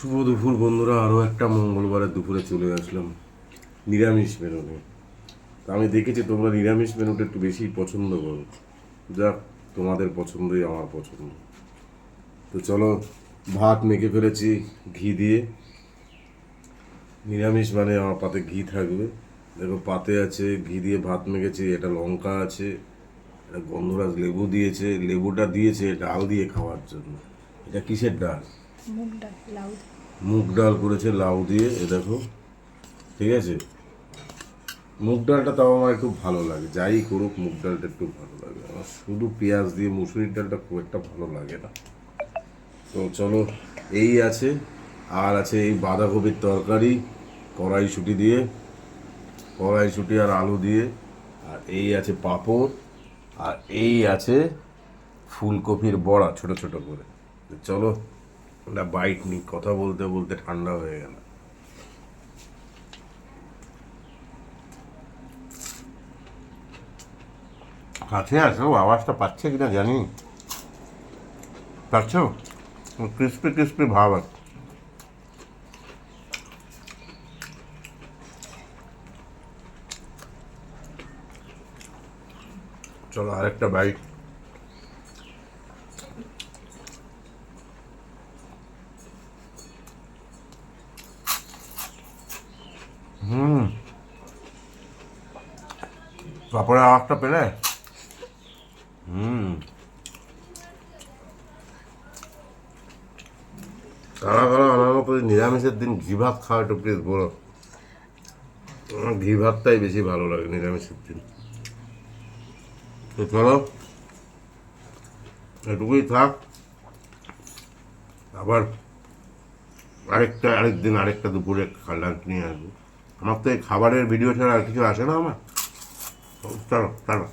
শুভ দুপুর বন্ধুরা, আরও একটা মঙ্গলবারের দুপুরে চলে আসলাম নিরামিষ মেনু নিয়ে। তা আমি দেখেছি তোমরা নিরামিষ মেনুটা একটু বেশি পছন্দ করো, যাক তোমাদের পছন্দই আমার পছন্দ। তো চলো, ভাত মেখে ফেলেছি ঘি দিয়ে। নিরামিষ মানে আমার পাতে ঘি থাকবে। দেখো পাতে আছে ঘি দিয়ে ভাত মেখেছি, এটা লঙ্কা আছে, এটা গন্ধরাজ লেবু দিয়েছে, লেবুটা দিয়েছে ডাল দিয়ে খাওয়ার জন্য। এটা কিসের ডাল? মুগ ডাল, লাউ। মুগ ডাল করেছে লাউ দিয়ে, এ দেখো। ঠিক আছে, মুগ ডালটা তাও আমার একটু ভালো লাগে, যাই করুক মুগ ডালটা একটু ভালো লাগে আমার। শুধু পেঁয়াজ দিয়ে মুসুরির ডালটা খুব একটা ভালো লাগে না। তো চলো, এই আছে। আর আছে এই বাঁধাকপির তরকারি কড়াইশুঁটি দিয়ে, কড়াইশুঁটি আর আলু দিয়ে। আর এই আছে পাঁপড়। আর এই আছে ফুলকপির বড়া ছোট ছোট করে। তো চলো একটা বাইট নিই, কথা বলতে বলতে ঠান্ডা হয়ে গেল। কাছে আসো, আওয়াজটা পাচ্ছে কিনা জানি। পাচ্ছ? ক্রিস্পি ক্রিস্পি ভাব আছে। চলো আরেকটা বাইট। পাপড়ের আওয়াজটা পেলে? কারা কারা আমার মতো নিরামিষের দিন ঘি ভাত খাওয়া একটু প্লিজ বলো। আমার ঘি ভাতটাই বেশি ভালো লাগে নিরামিষের দিন। তো চলো, এটুকুই থাক। আবার আরেকদিন আরেকটা দুপুরে লাঞ্চ নিয়ে আসবো। আমার তো এই খাবারের ভিডিও ছাড়া আর কিছু আসে না আমার। চলো চলো।